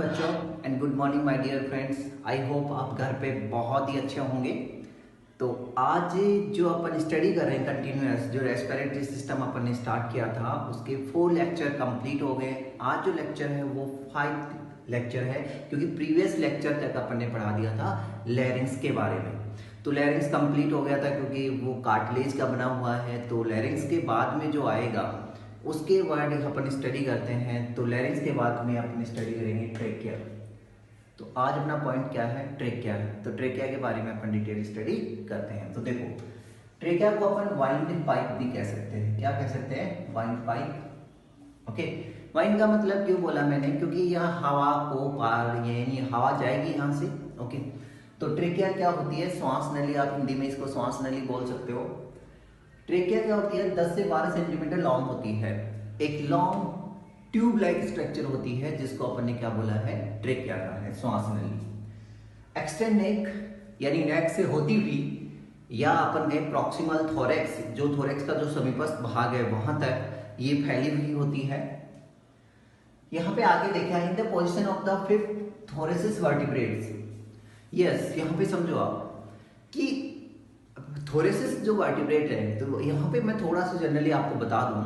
बच्चों and good morning my dear friends. I hope आप घर पे बहुत ही अच्छे होंगे। तो आज जो अपन स्टडी कर रहे हैं कंटिन्यूअस, जो रेस्पिरेटरी सिस्टम अपन ने स्टार्ट किया था उसके 4 लेक्चर कंप्लीट हो गए। आज जो लेक्चर है वो 5 लेक्चर है, क्योंकि प्रीवियस लेक्चर तक अपन ने पढ़ा दिया था लैरिंग्स के बारे में। तो लैरिंग्स कंप्लीट हो गया था क्योंकि वो कार्टिलेज का बना हुआ है। तो लैरिंग्स के बाद में जो आएगा उसके बाद अपन स्टडी करते हैं। तो लैरिंग्स के बाद में अपन स्टडी करेंगे ट्रेकिया। तो आज अपना पॉइंट क्या है, ट्रेकिया है। तो ट्रेकिया के बारे में अपन डिटेल स्टडी करते हैं। तो देखो, ट्रेकिया को अपन वाइंड पाइप भी कह सकते हैं। क्या कह सकते हैं? Wind pipe. ओके, वाइंड का मतलब क्यों बोला मैंने? क्योंकि यहाँ हवा को पार, यानी हवा जाएगी यहाँ से। ओके, तो ट्रेकिया क्या होती है? श्वास नली। आप हिंदी में इसको श्वास नली बोल सकते हो। ट्रेकिया क्या होती है? 10 से 12 सेंटीमीटर लॉन्ग होती है। एक लॉन्ग ट्यूब लाइक स्ट्रक्चर होती है जिसको अपन ने क्या बोला है? ट्रेकिया का है, श्वास नली। एक्सटेंड नेक, यानी नेक से होती हुई, या अपन ने प्रॉक्सिमल थोरेक्स, जो थोरेक्स का जो समीपस्थ भाग है वहां तक ये फैली हुई होती है। यहाँ पे आगे देखा है, in the position of the 5th thoracic vertebrates. Yes, यहाँ पे समझो आप कि थोरेसिस जो वर्टिब्रेट है, तो यहाँ पे मैं थोड़ा सा जनरली आपको बता दूं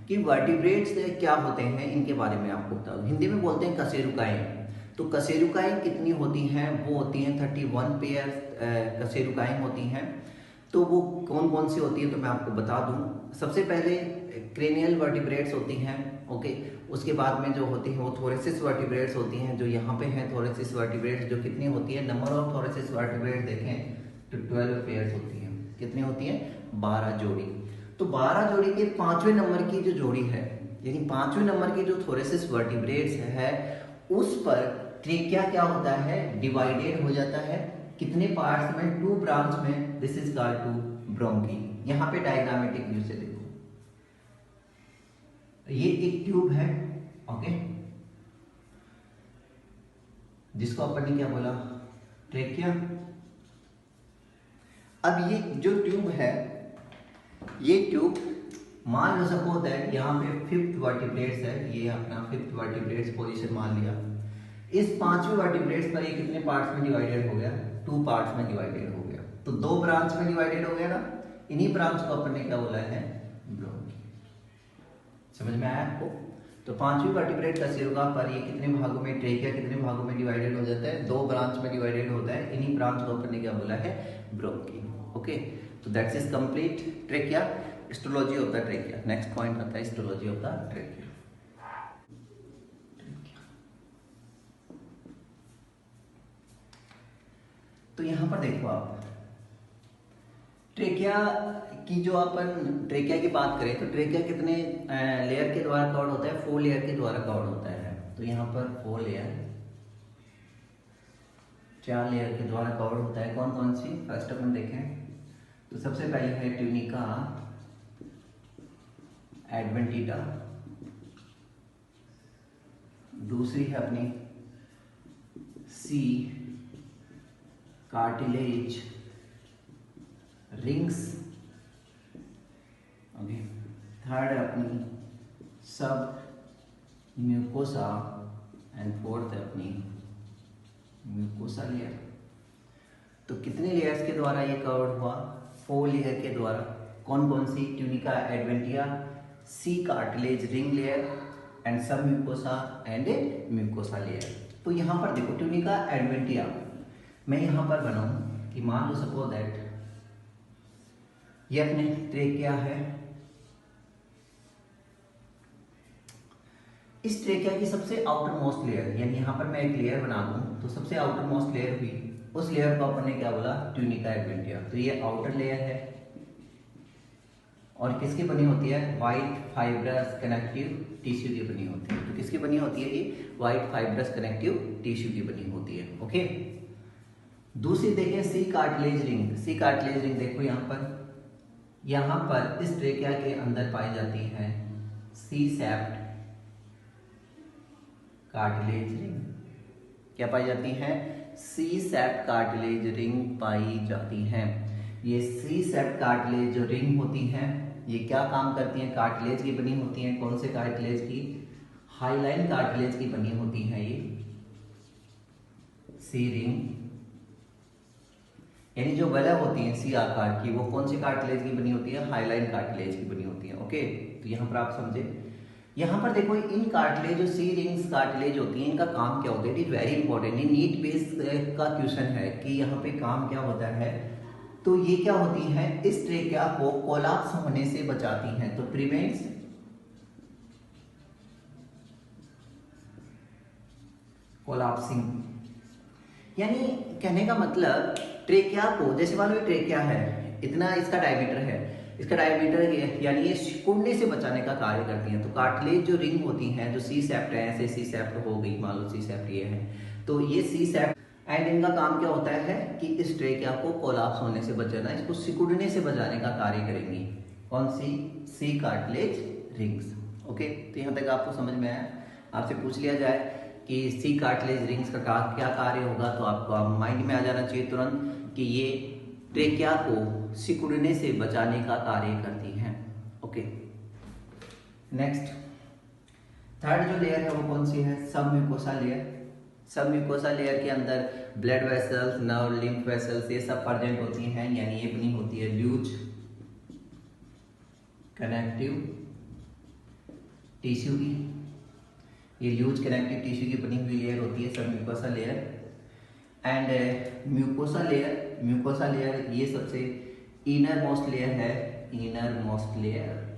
कि वर्टिब्रेट्स क्या होते हैं, इनके बारे में आपको बता दूं। हिंदी में बोलते हैं कशेरुकाएं। तो कशेरुकाएं कितनी होती हैं? वो होती हैं 31 पेयर कशेरुकाएं होती हैं। तो वो कौन कौन सी होती है तो मैं आपको बता दूं। सबसे पहले क्रेनियल वर्टिब्रेट्स होती हैं। ओके, उसके बाद में जो होती हैं वो थोरेसिस वर्टिब्रेट्स होती हैं, जो यहाँ पे हैं थोरेसिस वर्टिब्रेट्स। जो कितनी होती है? नंबर ऑफ थोरेसिस वर्टिब्रेट देखें तो 12 पेयर्स होती हैं। कितनी होती है? 12 जोड़ी। तो 12 जोड़ी के 5वें नंबर की जो जोड़ी है, यानी 5वें नंबर की जो थोरेसिस वर्टिब्रेट्स है, उस पर ट्रेकिया क्या होता है? डिवाइडेड हो जाता है। कितने पार्ट्स में? 2 ब्रांच में। This is called two bronchi. यहाँ पे डायग्रामेटिक व्यू से देखो, ये एक ट्यूब है। ओके, जिसको अपन ने क्या बोला? ट्रेकिया। अब ये जो ट्यूब है, ये ट्यूब मान लो सपोज दैट यहाँ पे 5th वर्टिब्रेट्स है, ये अपना 5th वर्टिब्रेट्स पोजीशन मान लिया। इस 5वें वर्टिब्रेट्स पर ये कितने पार्ट्स में डिवाइडेड हो गया? 2 पार्ट्स में डिवाइडेड हो गया। तो 2 ब्रांच में डिवाइडेड हो गया ना। इन्हीं ब्रांच को अपन ने क्या बोला है? ब्रोंकी। समझ में आया आपको? तो 5वीं वर्टिब्रेट कशेरुका पर ये कितने भागों में, ट्रेकिया कितने भागों में डिवाइडेड हो जाता है? 2 ब्रांच में डिवाइडेड होता है। इन्हीं ब्रांच को अपन ने क्या बोला है? ब्रोंकी। ओके, तो that's is complete trachea, histology of the trachea. Next point आता है हिस्टोलॉजी ऑफ द ट्रेकिया। तो यहां पर देखो आप, ट्रेकिया की जो अपन ट्रेकिया की बात करें तो ट्रेकिया कितने लेयर के द्वारा कवर्ड होता है? 4 लेयर के द्वारा कवर्ड होता है। तो यहाँ पर 4 लेयर, 4 लेयर के द्वारा कवर्ड होता है। कौन कौन सी? फर्स्ट अपन देखें तो सबसे पहले है ट्यूनिका एडवेंटिटा। दूसरी है अपनी सी कार्टिलेज रिंग्स। ओके, थर्ड है अपनी सब म्यूकोसा एंड फोर्थ है अपनी म्यूकोसा लेयर। तो कितने लेयर्स के द्वारा ये कवर्ड हुआ? 4 लेयर के द्वारा। कौन कौन सी? Tunica adventitia, C cartilage ring layer and submucosa and mucosa layer. तो यहाँ पर देखो, ट्यूनिका एडवेंटिया मैं यहाँ पर बनाऊं कि मान लो सपोज दैट ये अपने ट्रेकिया है। इस ट्रेकिया की सबसे आउटर मोस्ट लेयर, यानी यहाँ पर मैं एक लेयर बना दूं तो सबसे आउटर मोस्ट लेयर हुई, उस लेयर को अपन ने क्या बोला? ट्यूनिका एडवेंटिया। तो ये आउटर लेयर है और किसकी बनी होती है? वाइट फाइब्रस कनेक्टिव टिश्यू की बनी होती है। तो किसकी बनी होती है? ये वाइट फाइब्रस कनेक्टिव टिश्यू की बनी होती है। ओके, दूसरी देखें सी कार्टिलेज रिंग। सी कार्टिलेज रिंग देखो यहाँ पर इस ट्रेकिया के अंदर पाई जाती है सी सेप्ट कार्टिलेज रिंग। क्या पाई जाती है? सी सेप्ट कार्टिलेज रिंग पाई जाती हैं। ये सी सेप्ट कार्टिलेज जो रिंग होती हैं, ये क्या काम करती हैं? कार्टिलेज की बनी होती हैं। कौन से कार्टिलेज की? हाईलाइन कार्टिलेज की बनी होती हैं ये। सी रिंग, यानी जो वलय होती है सी आकार की, वो कौन सी कार्टिलेज की बनी होती है? हाइलाइन कार्टिलेज की बनी होती है। ओके, तो यहाँ पर आप समझे। यहाँ पर देखो इन कार्टिलेज जो सी रिंग्स कार्टिलेज होती हैं, इनका काम क्या होता है? इट इज वेरी इंपॉर्टेंट, ये नीट बेस का क्वेश्चन है कि यहाँ पे काम क्या होता है। तो ये क्या होती है? इस ट्रेकिया को कोलैप्स होने से बचाती हैं। तो प्रिवेंट्स कोलैप्सिंग, यानी कहने का मतलब ट्रेकिया को, जैसे मान लो ट्रेकिया है, इतना इसका डायमीटर है, इसका डायमीटर यानी ये सिकुड़ने से बचाने का कार्य करती हैं। तो कार्टिलेज जो रिंग होती हैं, जो सी सेप्ट है, ऐसे सी सेप्ट हो गई, मान लो सी सेप्ट ये है, तो ये सी सेप्ट एंड इनका काम क्या होता है कि इस ट्रेकिया को कोलैप्स होने से बचाना, इसको सिकुड़ने से बचाने का कार्य करेंगी। कौन सी? सी कार्टिलेज रिंग्स। ओके, तो यहाँ तक आपको समझ में आया। आपसे पूछ लिया जाए कि सी कार्टिलेज रिंग्स का क्या कार्य होगा, तो आपको माइंड में आ जाना चाहिए तुरंत कि ये ट्रेकिया को सिकुड़ने से बचाने का कार्य करती हैं। ओके, नेक्स्ट थर्ड जो लेयर है वो कौन सी है? सब म्यूकोसा लेयर। सब म्यूकोसा लेयर के अंदर blood vessels, nerve, lymph vessels ये सब प्रेजेंट होती हैं, यानी ये बनी होती है ल्यूज कनेक्टिव टिश्यू की। ये ल्यूज कनेक्टिव टिश्यू की बनी हुई लेयर होती है सब mucosa layer. And mucosa layer ये सबसे इनर मोस्ट लेयर है, इनर मोस्ट लेयर।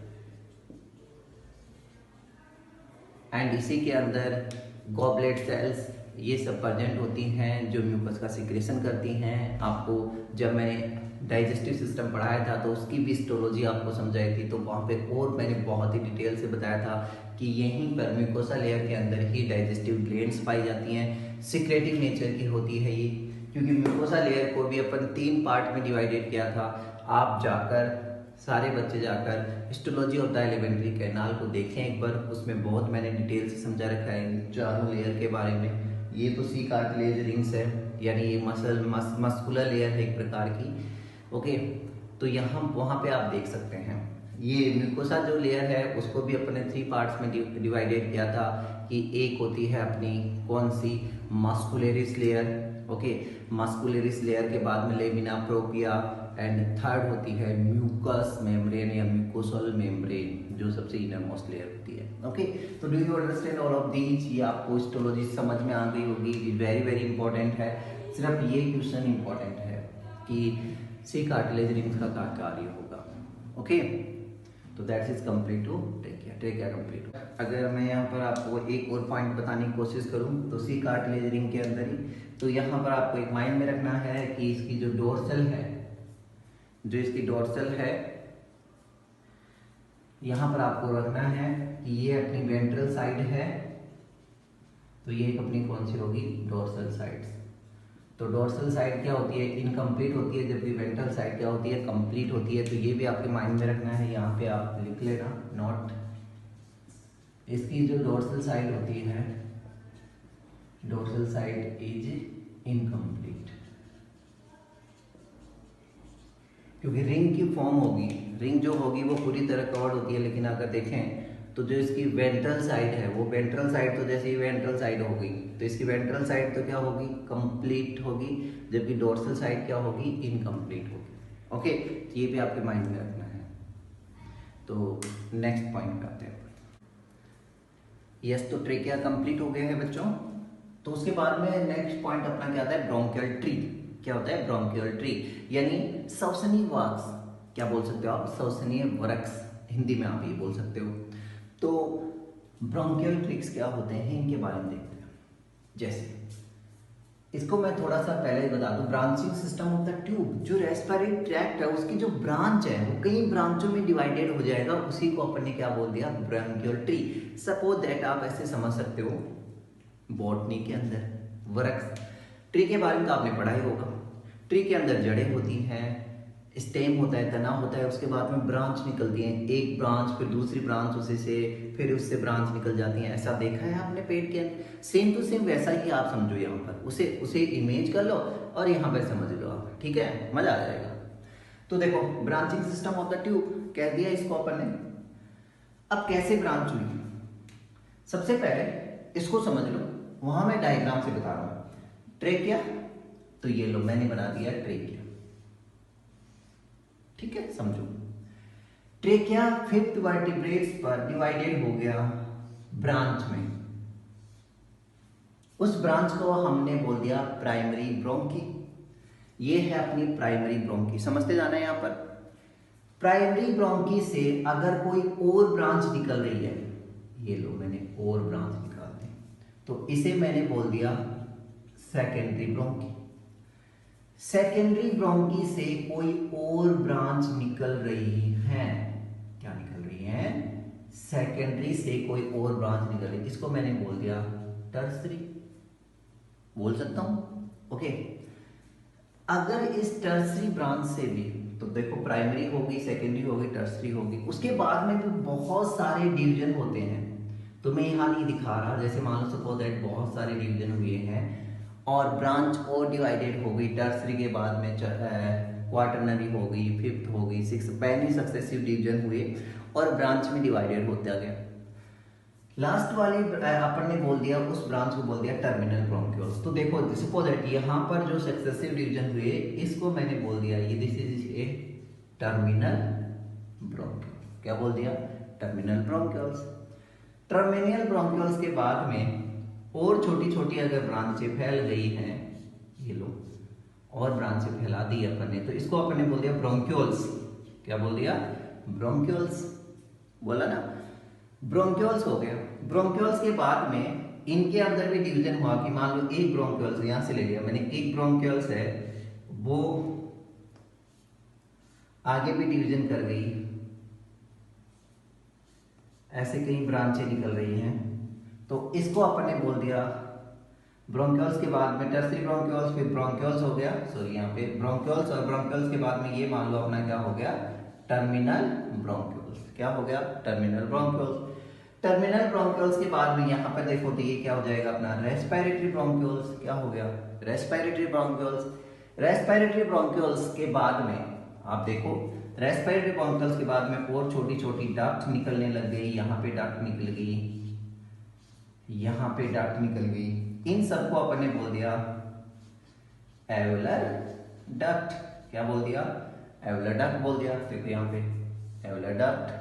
एंड इसी के अंदर गॉबलेट सेल्स ये सब प्रेजेंट होती हैं जो म्यूकस का सिक्रेशन करती हैं। आपको जब मैंने डाइजेस्टिव सिस्टम पढ़ाया था तो उसकी भी हिस्टोलॉजी आपको समझाई थी, तो वहाँ पे और मैंने बहुत ही डिटेल से बताया था कि यहीं पर म्यूकोसा लेयर के अंदर ही डाइजेस्टिव ग्लैंड्स पाई जाती हैं। सिक्रेटिव नेचर की होती है ये, क्योंकि म्यूकोसा लेयर को भी अपन 3 पार्ट में डिवाइडेड किया था। आप जाकर सारे बच्चे जाकर histology of the alimentary canal को देखें एक बार, उसमें बहुत मैंने डिटेल से समझा रखा है इन चारों लेयर के बारे में। ये तो सी कार्टिलेज रिंग्स है, यानी ये मस्कुलर लेयर है एक प्रकार की। ओके, तो यहाँ वहाँ पे आप देख सकते हैं ये म्यूकोसा जो लेयर है उसको भी अपने 3 पार्ट्स में डिवाइडेड किया था कि एक होती है अपनी कौन सी? Muscularis layer. Okay, muscularis layer के बाद में लेमिना प्रोपिया एंड थर्ड होती है म्यूकस मेम्ब्रेन या म्यूकोसल मेम्ब्रेन जो सबसे इनर मोस्ट लेयर होती है। ओके, तो do you understand all of these? ये आपको हिस्टोलॉजी समझ में आ गई होगी, वेरी वेरी इंपॉर्टेंट है। सिर्फ ये क्वेश्चन इंपॉर्टेंट है कि सी कार्टिलेज रिंग्स का क्या कार्य होगा। ओके, तो that's is complete to trachea complete. अगर मैं यहाँ पर आपको एक और पॉइंट बताने की कोशिश करूँ तो सी कार्टिलेज रिंग के अंदर ही, तो यहाँ पर आपको एक माइंड में रखना है कि इसकी जो डोर्सल है, जो इसकी डोर्सल है, यहाँ पर आपको रखना है कि ये अपनी वेंट्रल साइड है, तो ये एक अपनी कौन सी होगी? Dorsal side. तो डोर्सल साइड क्या होती है? इनकम्प्लीट होती है, जबकि वेंट्रल साइड क्या होती है? कंप्लीट होती है। तो ये भी आपके माइंड में रखना है, यहाँ पे आप लिख लेना नोट। इसकी जो डोर्सल साइड होती है, डोर्सल साइड इज इनकम्प्लीट, क्योंकि रिंग की फॉर्म होगी, रिंग जो होगी वो पूरी तरह कवर्ड होती है, लेकिन अगर देखें तो जो इसकी वेंट्रल साइड है वो वेंट्रल साइड, तो जैसे ही वेंट्रल साइड होगी तो इसकी वेंट्रल साइड तो क्या होगी? कंप्लीट होगी, जबकि डोर्सल साइड क्या होगी? इनकम्प्लीट होगी। ओके, तो ये भी आपके माइंड में रखना है। तो नेक्स्ट पॉइंट पे आते हैं। यस, तो ट्रेकिया कंप्लीट हो गया है बच्चों। तो उसके बाद में नेक्स्ट पॉइंट अपना क्या आता है? Bronchial tree. क्या होता है? ब्रोंकियल ट्री, यानी श्वसनीय वृक्ष। क्या बोल सकते हो आप? श्वसनीय वृक्ष, हिंदी में आप ये बोल सकते हो। तो ब्रोंकियल ट्रिक्स क्या होते हैं इनके बारे में देखते हैं। जैसे इसको मैं थोड़ा सा पहले बता दूं, branching system of the tube, जो रेस्पिरेटरी ट्रैक्ट है उसकी जो ब्रांच है वो कई ब्रांचों में डिवाइडेड हो जाएगा, उसी को अपन ने क्या बोल दिया? Bronchial tree. सपोज दैट आप ऐसे समझ सकते हो, बॉटनी के अंदर वृक्ष, ट्री के बारे में तो आपने पढ़ा ही होगा। ट्री के अंदर जड़ें होती हैं, स्टेम होता है, तना होता है, उसके बाद में ब्रांच निकलती हैं, एक ब्रांच फिर दूसरी ब्रांच, उसी से फिर उससे ब्रांच निकल जाती हैं। ऐसा देखा है आपने पेड़ के अंदर? सेम टू सेम वैसा ही आप समझो, यहाँ पर उसे इमेज कर लो और यहाँ पर समझ लो आप, ठीक है? मजा आ जाएगा। तो देखो, branching system of the tube कह दिया इसको अपन ने। अब कैसे ब्रांच हुई? सबसे पहले इसको समझ लो, वहां मैं डायग्राम से बता रहा हूँ। ट्रेकिया, तो ये लो मैंने बना दिया ट्रेकिया। ठीक है, समझो। ट्रेकिया फिफ्थ वर्टिब्रेट्स पर डिवाइडेड हो गया ब्रांच में। उस ब्रांच को हमने बोल दिया प्राइमरी ब्रोंकी। ये है अपनी प्राइमरी ब्रोंकी, समझते जाना है। यहां पर प्राइमरी ब्रोंकी से अगर कोई और ब्रांच निकल रही है, ये लो मैंने और ब्रांच निकाल दी, तो इसे मैंने बोल दिया सेकेंडरी ब्रोंकी। सेकेंडरी ब्रोंकी से कोई और ब्रांच निकल रही है, क्या निकल रही है? सेकेंडरी से कोई और ब्रांच निकल रही है, इसको मैंने बोल दिया टर्सरी। बोल सकता हूं, ओके। अगर इस टर्सरी ब्रांच से भी, तो देखो प्राइमरी होगी, सेकेंडरी होगी, टर्सरी होगी, उसके बाद में भी बहुत सारे डिवीजन होते हैं। तो मैं यहां नहीं दिखा रहा, जैसे मान लो सपोज दैट बहुत सारे डिवीजन हुए हैं और ब्रांच और डिवाइडेड हो गई। टर्सरी के बाद में क्वार्टरनरी हो गई, फिफ्थ हो गई, सिक्स, पैनी सक्सेसिव डिवीजन हुए और ब्रांच में डिवाइडेड होता गया। लास्ट वाली अपन ने बोल दिया, उस ब्रांच को बोल दिया टर्मिनल ब्रोंक्यूल्स। तो देखो सपोज दैट यहाँ पर जो सक्सेसिव डिवीजन हुए, इसको मैंने बोल दिया ये this is a terminal bronchiole. क्या बोल दिया? Terminal bronchioles. टर्मिनल ब्रोंक्यूल्स के बाद में और छोटी छोटी अगर ब्रांचें फैल गई हैं, ये लो और ब्रांचें फैला दी अपन ने, तो इसको अपन ने बोल दिया ब्रोंक्यूल्स। क्या बोल दिया? ब्रोंक्यूल्स। बोला ना, ब्रोंक्यूल्स हो गया। ब्रोंक्यूल्स के बाद में इनके अंदर भी डिवीजन हुआ कि मान लो एक ब्रोंक्यूल्स यहां से ले लिया मैंने, एक ब्रोंक्यूल्स है वो आगे भी डिवीजन कर गई, ऐसे कई ब्रांचें निकल रही हैं, तो इसको अपन ने बोल दिया ब्रोंक्यूल्स। के बाद में टर्सरी ब्रोंक्यूल्स, फिर ब्रोंक्यूल्स हो गया, सॉरी यहाँ पे ब्रोंक्यूल्स, और ब्रोंक्यूल्स के बाद में ये मान लो अपना क्या हो गया? Terminal bronchioles. क्या हो गया? Terminal bronchioles. टर्मिनल ब्रोंक्यूल्स के बाद में यहाँ पर देखो तो ये क्या हो जाएगा अपना? Respiratory bronchioles. क्या हो गया? Respiratory bronchioles. रेस्पिरेटरी ब्रोंक्यूल्स के बाद में आप देखो, रेस्पिरेटरी ब्रोंक्यूल्स के बाद में और छोटी छोटी डक्ट निकलने लग गई। यहाँ पे डक्ट निकल गई, यहाँ पे डक्ट निकल गई। इन सबको अपन ने बोल दिया एल्वेलर डक्ट। क्या बोल दिया? एल्वेलर डक्ट बोल दिया। देखो यहाँ पे एल्वेलर डक्ट।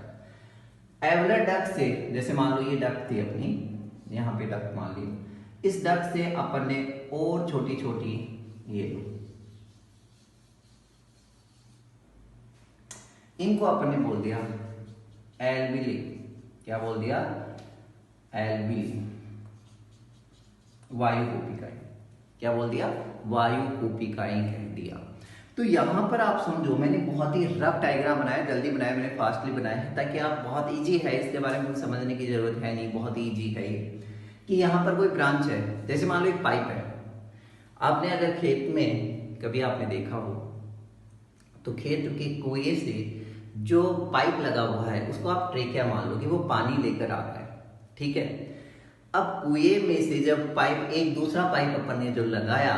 एल्वेलर डक्ट से जैसे मान लो ये डक्ट थी अपनी, यहाँ पे डक्ट मान ली, इस डक्ट से अपन ने और छोटी छोटी ये इनको अपन ने बोल दिया एल्विली। क्या बोल दिया? एल्विली, वायु कूपिकाएं। क्या बोल दिया? वायु कूपिकाएं कह दिया। तो यहां पर आप समझो, मैंने बहुत ही रफ डायग्राम बनाया, जल्दी बनाया, मैंने फास्टली बनाया है ताकि आप, बहुत इजी है, इसके बारे में समझने की जरूरत है नहीं, बहुत ही इजी है ये। कि यहाँ पर कोई ब्रांच है, जैसे मान लो एक पाइप है। आपने अगर खेत में कभी आपने देखा हो तो खेत के कुएं से जो पाइप लगा हुआ है उसको आप ट्रेकिया मान लो कि वो पानी लेकर आ रहा है, ठीक है। अब कुएं में से जब पाइप, एक दूसरा पाइप अपन ने जो लगाया,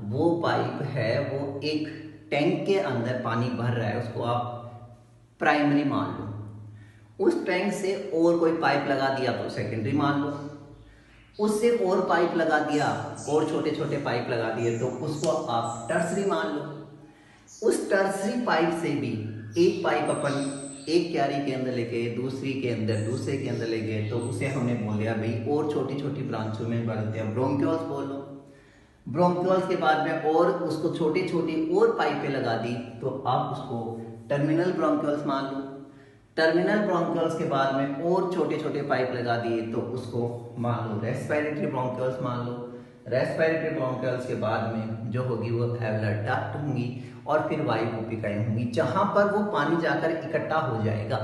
वो पाइप है वो एक टैंक के अंदर पानी भर रहा है, उसको आप प्राइमरी मान लो। उस टैंक से और कोई पाइप लगा दिया तो सेकेंडरी मान लो। उससे और पाइप लगा दिया, और छोटे छोटे पाइप लगा दिए तो उसको आप टर्सरी मान लो। उस टर्सरी पाइप से भी एक पाइप अपन एक क्यारी के अंदर लेके दूसरी के अंदर, दूसरे के अंदर ले गए, तो उसे हमने बोल दिया भाई और छोटी छोटी ब्रांचों में बढ़ दिया, ब्रोंक्यूल्स बोलो। ब्रोंक्यूल्स के बाद में और उसको छोटी छोटी और पाइपें लगा दी तो आप उसको टर्मिनल ब्रोंक्यूल्स मान लो। टर्मिनल ब्रोंक्यूल्स के बाद में और छोटे छोटे पाइप लगा दिए तो उसको मान लो रेस्पिरेटरी ब्रोंक्यूल्स मान लो। रेस्पिरेटरी ब्रोंक्यूल्स के बाद में जो होगी वो एल्वेलर डक्ट होंगी और फिर वायु कूपिकाएं होंगी, जहां पर वो पानी जाकर इकट्ठा हो जाएगा,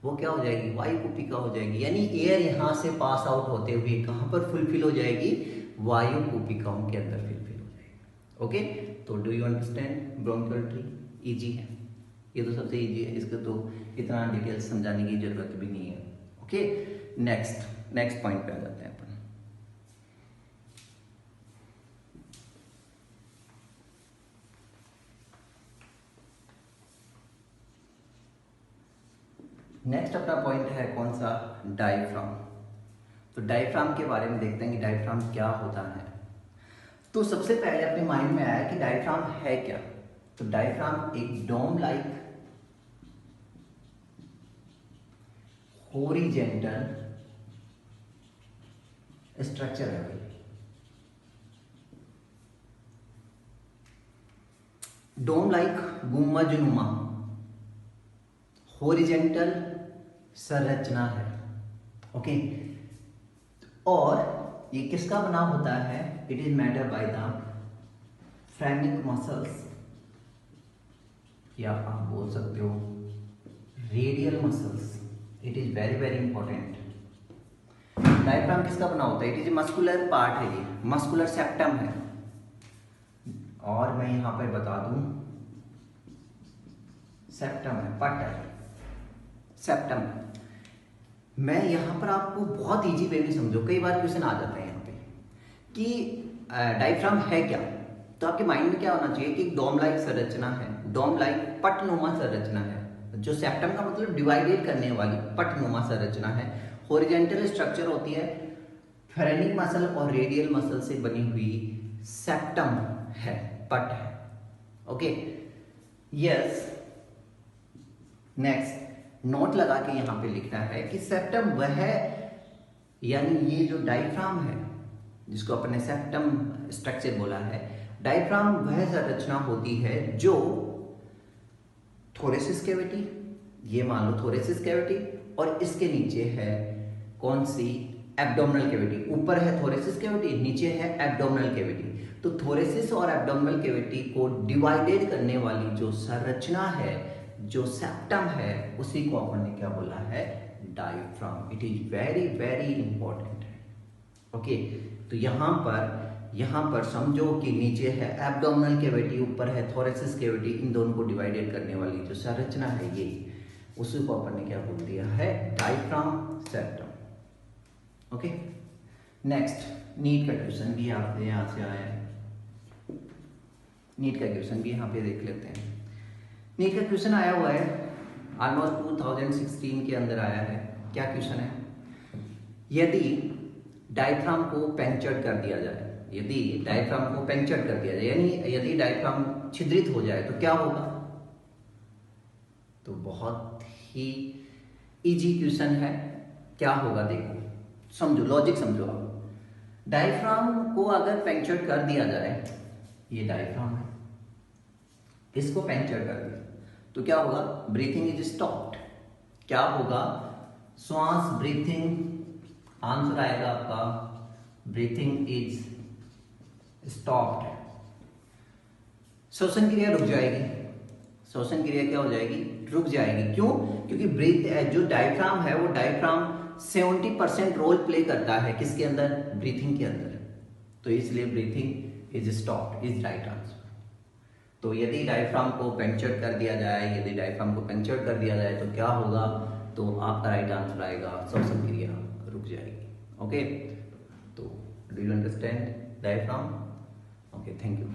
वो क्या हो जाएगी? वायु कूपिका हो जाएगी। यानी एयर यहां से पास आउट होते हुए कहां पर फुलफिल हो जाएगी? वायु कूपिकाओं के अंदर फुलफिल हो जाएगी। ओके, तो do you understand bronchial tree? Easy है ये, तो सबसे इजी है, इसको तो इतना डिटेल समझाने की जरूरत भी नहीं है। ओके, नेक्स्ट पॉइंट पे आ जाते हैं अपन। नेक्स्ट अपना पॉइंट है कौन सा? डायफ्राम। तो डायफ्राम के बारे में देखते हैं कि डायफ्राम क्या होता है। तो सबसे पहले अपने माइंड में आया कि डायफ्राम है क्या। तो डायफ्राम एक डोम लाइक हॉरिजेंटल स्ट्रक्चर है भाई। डोम लाइक गुम्बजनुमा हॉरिजेंटल संरचना है। ओके, और ये किसका बना होता है? It is maded by the phrenic muscles, या आप बोल सकते हो radial muscles. It is very very important. Diaphragm किसका बना होता है? इट इज मस्कुलर पार्ट है, ये मस्कुलर सेप्टम है। और मैं यहां पर बता दूं, सेप्टम है, पट है, सेप्टम। मैं यहां पर आपको बहुत इजी वे में समझो, कई बार क्वेश्चन आ जाते हैं यहाँ पे कि डायफ्राम है क्या। तो आपके माइंड में क्या होना चाहिए कि डोम लाइक संरचना है, डोम लाइक पटनुमा संरचना है। जो सेप्टम का मतलब डिवाइडेड करने वाली पटनुमा संरचना है। हॉरिजेंटल स्ट्रक्चर होती है, फ्रेनिक मसल और रेडियल मसल से बनी हुई सेप्टम है, पट है। Okay, yes. नेक्स्ट नोट लगा के यहां पे लिखना है कि सेप्टम वह, यानी ये जो डायफ्राम है जिसको अपने सेप्टम स्ट्रक्चर बोला है, डायफ्राम वह संरचना होती है जो थोरेसिस कैविटी, ये मान लो थोरेसिस कैविटी, और इसके नीचे है कौन सी? Abdominal cavity. ऊपर है थोरेसिस कैविटी, नीचे है एब्डोमिनल कैविटी। तो थोरेसिस और एब्डोमिनल कैविटी को डिवाइडेड करने वाली जो संरचना है, जो सेप्टम है, उसी को अपन ने क्या बोला है? Diaphragm. It is very very important है। ओके, तो यहां पर समझो कि नीचे है एब्डोमिनल कैविटी, ऊपर है थोरेसिस कैविटी। इन दोनों को डिवाइडेड करने वाली जो संरचना है ये, उसी को अपन ने क्या बोल दिया है? Diaphragm, septum. Okay, next NEET का क्वेश्चन भी आपसे यहां से आया है। नीट का क्वेश्चन भी यहां पे देख लेते हैं। नीट का क्वेश्चन आया हुआ है, ऑलमोस्ट 2016 के अंदर आया है। क्या क्वेश्चन है? यदि डायफ्राम को पंक्चर्ड कर दिया जाए, यदि डायफ्राम को पंक्चर्ड कर दिया जाए, यानी यदि डायफ्राम छिद्रित हो जाए तो क्या होगा? तो बहुत ही इजी क्वेश्चन है। क्या होगा देखो, समझो, लॉजिक समझो आप। डायफ्राम को अगर पंक्चर्ड कर दिया जाए, ये डायफ्राम है, इसको पंक्चर कर दिया तो क्या होगा? Breathing is stopped. क्या होगा? श्वास, ब्रीथिंग, आंसर आएगा आपका ब्रीथिंग इज स्टॉप्ड। श्वसन क्रिया रुक जाएगी। श्वसन क्रिया क्या हो जाएगी? रुक जाएगी। क्यों? क्योंकि जो डायफ्राम है वो डायफ्राम 70% रोल प्ले करता है किसके अंदर? ब्रीथिंग के अंदर। तो इसलिए breathing is stopped is right answer. तो यदि डायफ्राम को पंक्चर कर दिया जाए, यदि डायफ्राम को पंक्चर कर दिया जाए तो क्या होगा? तो आपका राइट आंसर आएगा श्वसन क्रिया रुक जाएगी। ओके, तो do you understand diaphragm? Okay, thank you.